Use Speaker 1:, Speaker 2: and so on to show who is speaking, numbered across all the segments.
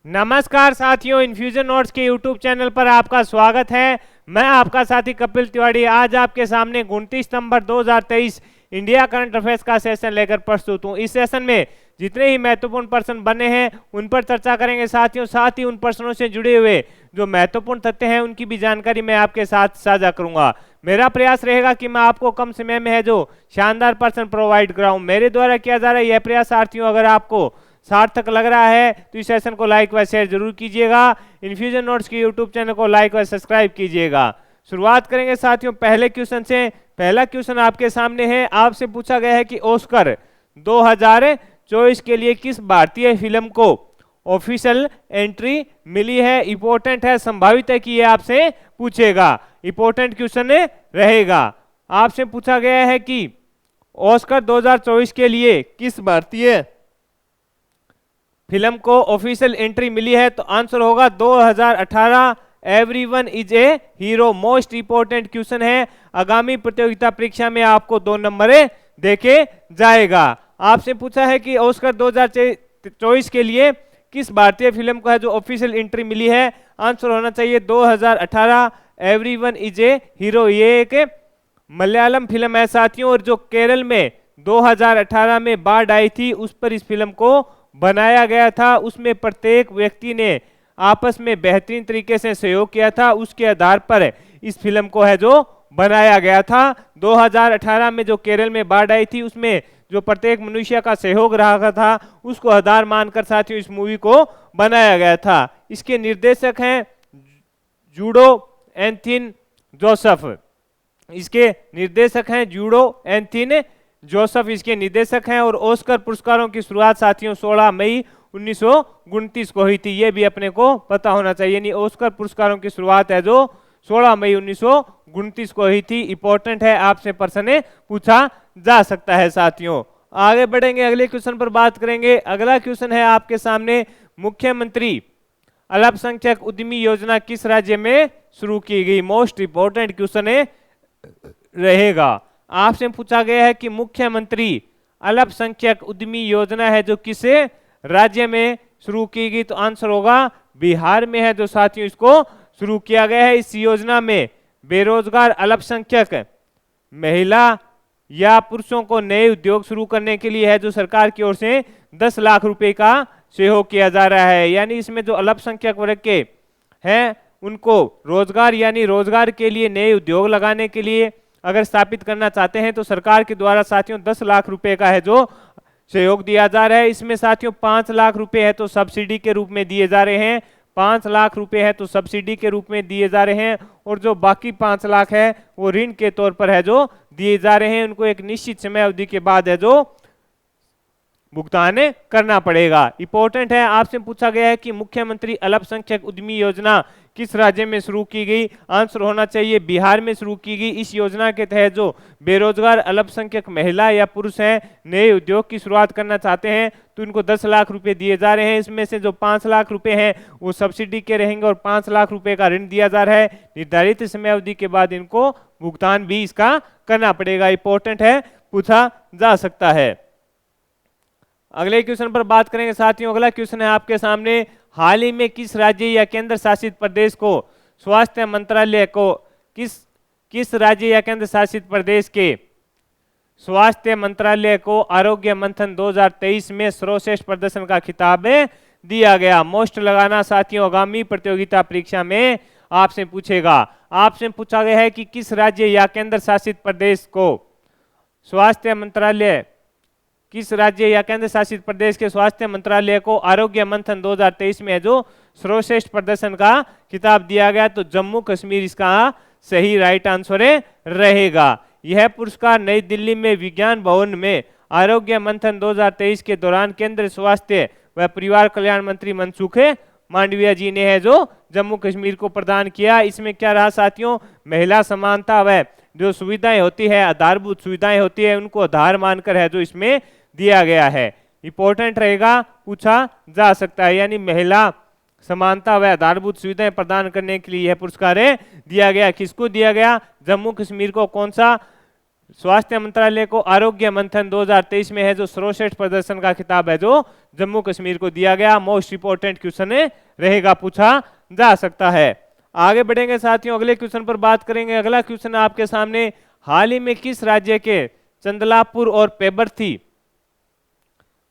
Speaker 1: नमस्कार साथियों, infusion notes के यूट्यूब चैनल पर आपका स्वागत है। मैं आपका साथी कपिल तिवारी आज आपके सामने 29 सितंबर 2023 इंडिया करंट अफेयर्स का सेशन लेकर प्रस्तुत हूं। इस सेशन में जितने ही महत्वपूर्ण प्रश्न बने हैं उन पर चर्चा करेंगे साथियों। साथ ही उन प्रश्नों से जुड़े हुए जो महत्वपूर्ण तथ्य हैं उनकी भी जानकारी मैं आपके साथ साझा करूंगा। मेरा प्रयास रहेगा कि मैं आपको कम समय में है जो शानदार प्रश्न प्रोवाइड कराऊं। मेरे द्वारा किया जा रहा है यह प्रयास साथियों अगर आपको सार्थक लग रहा है तो इस सेशन को लाइक व शेयर जरूर कीजिएगा। इन्फ्यूजन नोट्स के यूट्यूब चैनल को लाइक व सब्सक्राइब कीजिएगा। शुरुआत करेंगे साथियों पहले क्वेश्चन से। पहला क्वेश्चन आपके सामने है। आपसे पूछा गया है कि ऑस्कर 2024 के लिए किस भारतीय फिल्म को ऑफिशियल एंट्री मिली है। इंपॉर्टेंट है, संभावित है कि यह आपसे पूछेगा, इंपॉर्टेंट क्वेश्चन रहेगा। आपसे पूछा गया है कि ऑस्कर 2024 के लिए किस भारतीय फिल्म को ऑफिशियल एंट्री मिली है, तो आंसर होगा 2018 everyone is a hero. Most important question है, आगामी प्रतियोगिता परीक्षा में आपको 2 नंबर देके जाएगा। आपसे पूछा है कि ऑस्कर 2024 के लिए किस भारतीय फिल्म को है जो ऑफिशियल एंट्री मिली है, आंसर होना चाहिए 2018 एवरीवन इज ए हीरो। ये एक मलयालम फिल्म है साथियों, और जो केरल में 2018 में बाढ़ आई थी उस पर इस फिल्म को बनाया गया था। उसमें प्रत्येक व्यक्ति ने आपस में बेहतरीन तरीके से सहयोग किया था, उसके आधार पर इस फिल्म को है जो बनाया गया था। 2018 में जो केरल में बाढ़ आई थी उसमें जो प्रत्येक मनुष्य का सहयोग रहा था उसको आधार मानकर साथियों इस मूवी को बनाया गया था। इसके निर्देशक हैं जूडो एंथिन जोसेफ। इसके निर्देशक हैं जूडो एंथिन जोसेफ, इसके निर्देशक हैं। और ऑस्कर पुरस्कारों की शुरुआत साथियों 16 मई 1929 को हुई थी, ये भी अपने को पता होना चाहिए। यानी ऑस्कर पुरस्कारों की शुरुआत है जो 16 मई 1929 को हुई थी। इंपॉर्टेंट है, आपसे प्रश्न पूछा जा सकता है साथियों। आगे बढ़ेंगे, अगले क्वेश्चन पर बात करेंगे। अगला क्वेश्चन है आपके सामने, मुख्यमंत्री अल्पसंख्यक उद्यमी योजना किस राज्य में शुरू की गई। मोस्ट इंपॉर्टेंट क्वेश्चन रहेगा। आपसे पूछा गया है कि मुख्यमंत्री अल्पसंख्यक उद्यमी योजना है जो किस राज्य में शुरू की गई, तो आंसर होगा बिहार में है जो साथियों इसको शुरू किया गया है। इस योजना में बेरोजगार अल्पसंख्यक महिला या पुरुषों को नए उद्योग शुरू करने के लिए है जो सरकार की ओर से 10 लाख रुपए का सहयोग किया जा रहा है। यानी इसमें जो अल्पसंख्यक वर्ग के हैं उनको रोजगार यानी रोजगार के लिए नए उद्योग लगाने के लिए अगर स्थापित करना चाहते हैं तो सरकार के द्वारा साथियों 10 लाख रुपए का है जो सहयोग दिया जा रहा है। इसमें साथियों 5 लाख रुपए है तो सब्सिडी के रूप में दिए जा रहे हैं, 5 लाख रुपए है तो सब्सिडी के रूप में दिए जा रहे हैं। और जो बाकी 5 लाख है वो ऋण के तौर पर है जो दिए जा रहे हैं। उनको एक निश्चित समय अवधि के बाद है जो भुगतान करना पड़ेगा। इंपॉर्टेंट है, आपसे पूछा गया है कि मुख्यमंत्री अल्पसंख्यक उद्यमी योजना किस राज्य में शुरू की गई, आंसर होना चाहिए बिहार में शुरू की गई। इस योजना के तहत जो बेरोजगार अल्पसंख्यक महिला या पुरुष हैं नए उद्योग की शुरुआत करना चाहते हैं तो उनको 10 लाख रुपए दिए जा रहे हैं। इसमें से जो 5 लाख रुपए हैं वो सब्सिडी के रहेंगे और 5 लाख रुपए का ऋण दिया जा रहा है। निर्धारित समय अवधि के बाद इनको भुगतान भी इसका करना पड़ेगा। इंपॉर्टेंट है, पूछा जा सकता है। अगले क्वेश्चन पर बात करेंगे साथियों। अगला क्वेश्चन है आपके सामने, हाल ही में किस राज्य या केंद्र शासित प्रदेश को स्वास्थ्य मंत्रालय को किस राज्य या केंद्र शासित प्रदेश के स्वास्थ्य मंत्रालय को आरोग्य मंथन 2023 में सर्वश्रेष्ठ प्रदर्शन का खिताब दिया गया। मोस्ट लगाना साथियों, आगामी प्रतियोगिता परीक्षा में आपसे पूछेगा। आपसे पूछा गया है कि किस राज्य या केंद्र शासित प्रदेश को स्वास्थ्य मंत्रालय किस राज्य या केंद्र शासित प्रदेश के स्वास्थ्य मंत्रालय को आरोग्य मंथन 2023 में जो सर्वश्रेष्ठ प्रदर्शन का खिताब दिया गया, तो जम्मू कश्मीर इसका सही राइट आंसर रहेगा। यह पुरस्कार नई दिल्ली में विज्ञान भवन में आरोग्य मंथन 2023 के दौरान केंद्रीय स्वास्थ्य व परिवार कल्याण मंत्री मनसुख मांडविया जी ने है जो जम्मू कश्मीर को प्रदान किया। इसमें क्या रहा साथियों, महिला समानता व जो सुविधाएं होती है, आधारभूत सुविधाएं होती है, उनको आधार मानकर है जो इसमें दिया गया है। इंपॉर्टेंट रहेगा, पूछा जा सकता है। यानी महिला समानता व आधारभूत सुविधाएं प्रदान करने के लिए यह पुरस्कार दिया गया। किसको दिया गया, जम्मू कश्मीर को। कौन सा स्वास्थ्य मंत्रालय को आरोग्य मंथन 2023 में है जो सर्वश्रेष्ठ प्रदर्शन का खिताब है जो जम्मू कश्मीर को दिया गया। मोस्ट इंपोर्टेंट क्वेश्चन रहेगा, पूछा जा सकता है। आगे बढ़ेंगे साथियों, अगले क्वेश्चन पर बात करेंगे। अगला क्वेश्चन आपके सामने, हाल ही में किस राज्य के चंदलापुर और पेबरथी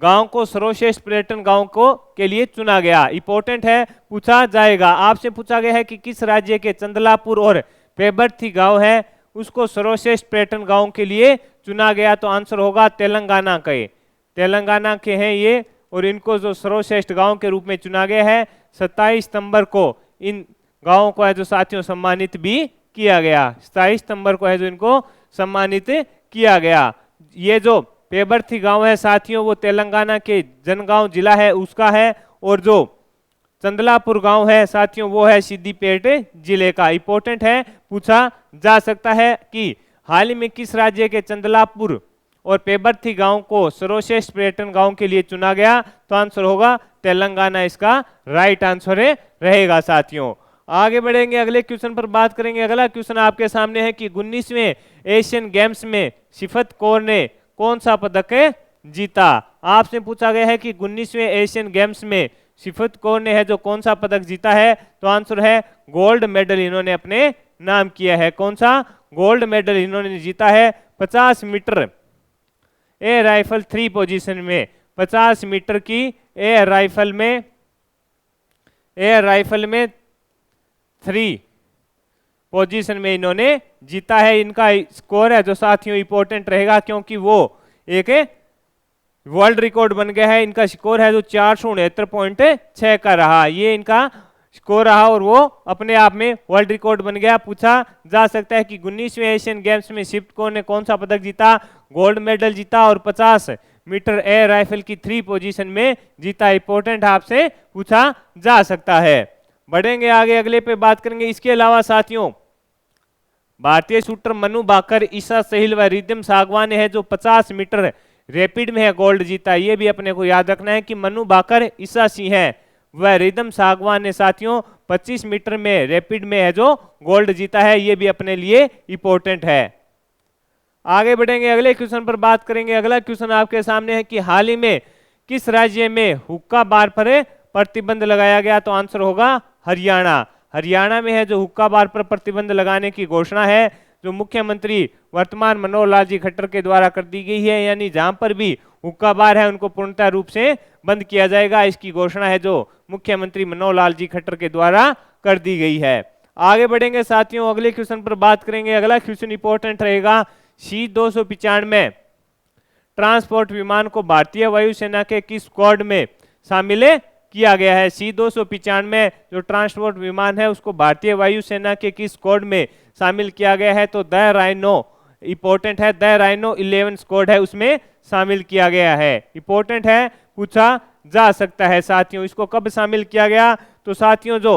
Speaker 1: गांव को सर्वश्रेष्ठ पर्यटन गांव को के लिए चुना गया? इंपॉर्टेंट है, पूछा जाएगा। आपसे पूछा गया है कि किस राज्य के चंदलापुर और पेबरथी गांव है उसको सर्वश्रेष्ठ पर्यटन गांव के लिए चुना गया, तो आंसर होगा तेलंगाना के। तेलंगाना के हैं ये, और इनको जो सर्वश्रेष्ठ गांव के रूप में चुना गया है 27 सितंबर को इन गांवों को है जो साथियों सम्मानित भी किया गया। 27 सितंबर को है जो इनको सम्मानित किया गया। ये जो पेबरथी गांव है साथियों वो तेलंगाना के जनगांव जिला है उसका है, और जो चंदलापुर गांव है साथियों वो है सिद्दीपेट जिले का। इंपॉर्टेंट है, पूछा जा सकता है कि हाल ही में किस राज्य के चंदलापुर और पेबरथी गांव को सर्वश्रेष्ठ पर्यटन गांव के लिए चुना गया, तो आंसर होगा तेलंगाना, इसका राइट आंसर रहेगा साथियों। आगे बढ़ेंगे, अगले क्वेश्चन पर बात करेंगे। अगला क्वेश्चन आपके सामने है कि 19वें एशियन गेम्स में सिफत कौर ने कौन सा पदक जीता? आपसे पूछा गया है कि 19वें एशियन गेम्स में सिफत कौर ने है जो कौन सा पदक जीता है, तो आंसर है गोल्ड मेडल इन्होंने अपने नाम किया है। कौन सा? गोल्ड मेडल इन्होंने जीता है 50 मीटर एयर राइफल 3 पोजीशन में। 50 मीटर की एयर राइफल में 3 पोजीशन में इन्होंने जीता है। इनका स्कोर है जो साथियों इंपॉर्टेंट रहेगा क्योंकि वो एक वर्ल्ड रिकॉर्ड बन गया है। इनका स्कोर है जो 469.6 का रहा, ये इनका स्कोर रहा और वो अपने आप में वर्ल्ड रिकॉर्ड बन गया। पूछा जा सकता है कि 19वें एशियन गेम्स में सिफत कौर ने कौन सा पदक जीता? गोल्ड मेडल जीता और 50 मीटर एयर राइफल की 3 पोजीशन में जीता। इंपॉर्टेंट आपसे पूछा जा सकता है। बढ़ेंगे आगे, अगले पे बात करेंगे। इसके अलावा साथियों भारतीय शूटर मनु भाकर, ईसा सहिल व रिदम सागवान है जो 50 मीटर रैपिड में है गोल्ड जीता। ये भी अपने को याद रखना है कि मनु भाकर, ईसा सिंह है व रिदम सागवान ने साथियों 25 मीटर में रैपिड में है जो गोल्ड जीता है। ये भी अपने लिए इंपॉर्टेंट है। आगे बढ़ेंगे, अगले क्वेश्चन पर बात करेंगे। अगला क्वेश्चन आपके सामने है कि हाल ही में किस राज्य में हुक्का बार पर प्रतिबंध लगाया गया, तो आंसर होगा हरियाणा। हरियाणा में है जो हुक्का बार पर प्रतिबंध लगाने की घोषणा है जो मुख्यमंत्री वर्तमान मनोहर लाल जी खट्टर के द्वारा कर दी गई है, यानी जहां पर भी हुक्का बार है उनको पूर्णतः रूप से बंद किया जाएगा। इसकी घोषणा है जो मुख्यमंत्री मनोहर लाल जी खट्टर के द्वारा कर दी गई है। आगे बढ़ेंगे साथियों, अगले क्वेश्चन पर बात करेंगे। अगला क्वेश्चन इंपॉर्टेंट रहेगा। C-295 ट्रांसपोर्ट विमान को भारतीय वायुसेना के किस स्क्वाड में शामिल किया गया है? C-295 जो ट्रांसपोर्ट विमान है उसको भारतीय वायुसेना के किस स्क्वाड में शामिल किया गया है, तो द राइनो। इंपॉर्टेंट है, द राइनो 11 स्क्वाड है उसमें शामिल किया गया है। इंपॉर्टेंट है, पूछा जा सकता है साथियों। इसको कब शामिल किया गया, तो साथियों जो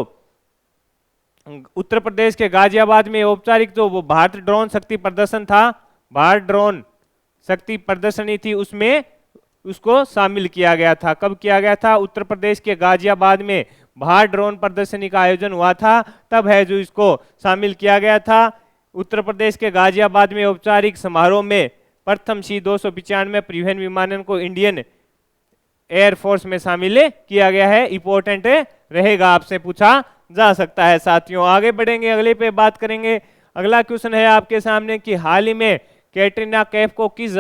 Speaker 1: उत्तर प्रदेश के गाजियाबाद में औपचारिक जो वो भारत ड्रोन शक्ति प्रदर्शन था, भारत ड्रोन शक्ति प्रदर्शनी थी, उसमें उसको शामिल किया गया था। कब किया गया था? उत्तर प्रदेश के गाजियाबाद में भारत ड्रोन प्रदर्शनी का आयोजन हुआ था, तब है जो इसको शामिल किया गया था। उत्तर प्रदेश के गाजियाबाद में औपचारिक समारोह में प्रथम C-295 परिवहन विमानन को इंडियन एयरफोर्स में शामिल किया गया है। इंपॉर्टेंट रहेगा, आपसे पूछा जा सकता है साथियों। आगे बढ़ेंगे, अगले पे बात करेंगे। अगला क्वेश्चन है आपके सामने कि हाल ही में कैटरीना कैफ को किस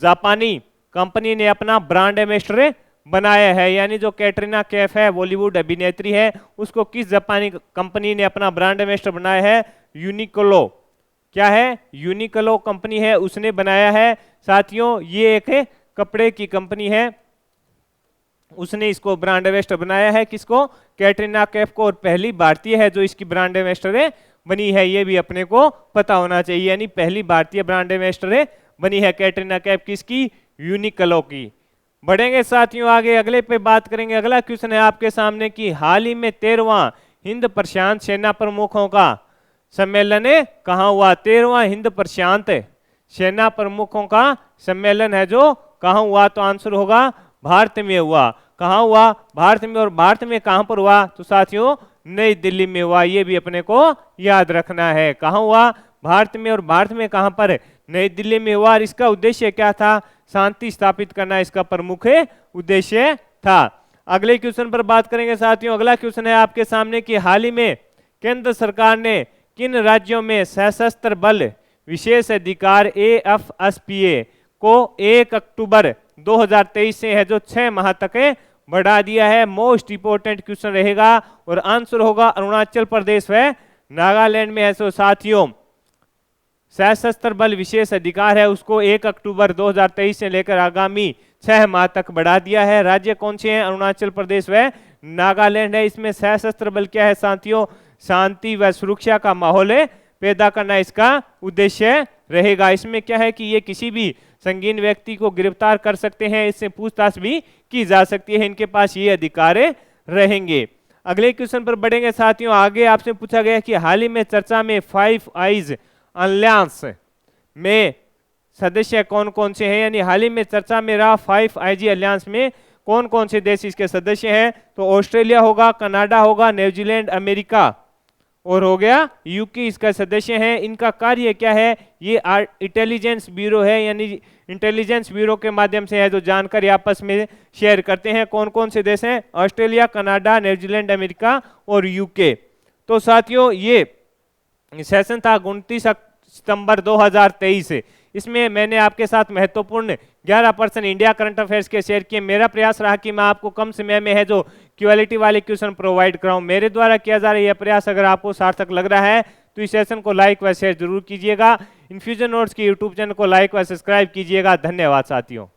Speaker 1: जापानी कंपनी ने अपना ब्रांड एम्बेसडर बनाया है, यानी जो कैटरीना कैफ है बॉलीवुड अभिनेत्री है उसको किस जापानी कंपनी ने अपना ब्रांड एम्बेसडर बनाया है? यूनिक्लो। क्या है? यूनिक्लो कंपनी है उसने बनाया है साथियों। ये एक कपड़े की कंपनी है, उसने इसको ब्रांड एम्बेसडर बनाया है। किसको? कैटरीना कैफ को, और पहली भारतीय है जो इसकी ब्रांड एम्बेसडर बनी है। ये भी अपने को पता होना चाहिए, यानी पहली भारतीय ब्रांड एम्बेसडर बनी है कैटरीना कैफ किसकी? यूनिक्लो की। बढ़ेंगे साथियों आगे, अगले पे बात करेंगे। अगला क्वेश्चन है आपके सामने कि हाल ही में 13वां हिंद प्रशांत सेना प्रमुखों का सम्मेलन कहाँ हुआ? 13वां हिंद प्रशांत सेना प्रमुखों का सम्मेलन है जो कहाँ हुआ, तो आंसर होगा भारत में हुआ। कहाँ हुआ? भारत में। और भारत में कहाँ पर हुआ, तो साथियों नई दिल्ली में हुआ। ये भी अपने को याद रखना है, कहाँ हुआ? भारत में। और भारत में कहाँ पर? नई दिल्ली में हुआ और इसका उद्देश्य क्या था? शांति स्थापित करना इसका प्रमुख उद्देश्य था। अगले क्वेश्चन पर बात करेंगे साथियों। अगला क्वेश्चन है आपके सामने कि हाल ही में केंद्र सरकार ने किन राज्यों में सशस्त्र बल विशेष अधिकार AFSPA को 1 अक्टूबर 2023 से है जो 6 माह तक बढ़ा दिया है? मोस्ट इंपोर्टेंट क्वेश्चन रहेगा और आंसर होगा अरुणाचल प्रदेश व नागालैंड में है। सो साथियों, सशस्त्र बल विशेष अधिकार है उसको 1 अक्टूबर 2023 से लेकर आगामी 6 माह तक बढ़ा दिया है। राज्य कौन से हैं? अरुणाचल प्रदेश व नागालैंड है। इसमें सशस्त्र बल क्या है साथियों? शांति व सुरक्षा का माहौल पैदा करना इसका उद्देश्य रहेगा। इसमें क्या है कि ये किसी भी संगीन व्यक्ति को गिरफ्तार कर सकते हैं, इससे पूछताछ भी की जा सकती है, इनके पास ये अधिकार रहेंगे। अगले क्वेश्चन पर बढ़ेंगे साथियों। आगे आपसे पूछा गया कि हाल ही में चर्चा में 5 आइज अलायंस में सदस्य कौन कौन से हैं, यानी हाल ही में चर्चा में रहा 5 आईजी अलायंस में कौन कौन से देश इसके सदस्य हैं? तो ऑस्ट्रेलिया होगा, कनाडा होगा, न्यूजीलैंड, अमेरिका और हो गया यूके इसका सदस्य हैं। इनका कार्य क्या है? ये इंटेलिजेंस ब्यूरो है, यानी इंटेलिजेंस ब्यूरो के माध्यम से है जो जानकारी आपस में शेयर करते हैं। कौन कौन से देश हैं? ऑस्ट्रेलिया, कनाडा, न्यूजीलैंड, अमेरिका और यूके। तो साथियों ये सेशन था 29 सितंबर 2023। इसमें मैंने आपके साथ महत्वपूर्ण 11% इंडिया करंट अफेयर्स के शेयर किए। मेरा प्रयास रहा कि मैं आपको कम समय में है जो क्वालिटी वाले क्वेश्चन प्रोवाइड कराऊं। मेरे द्वारा किया जा रहा यह प्रयास अगर आपको सार्थक लग रहा है तो इस सेशन को लाइक व शेयर जरूर कीजिएगा। इन्फ्यूजन नोट्स के यूट्यूब चैनल को लाइक व सब्सक्राइब कीजिएगा। धन्यवाद साथियों।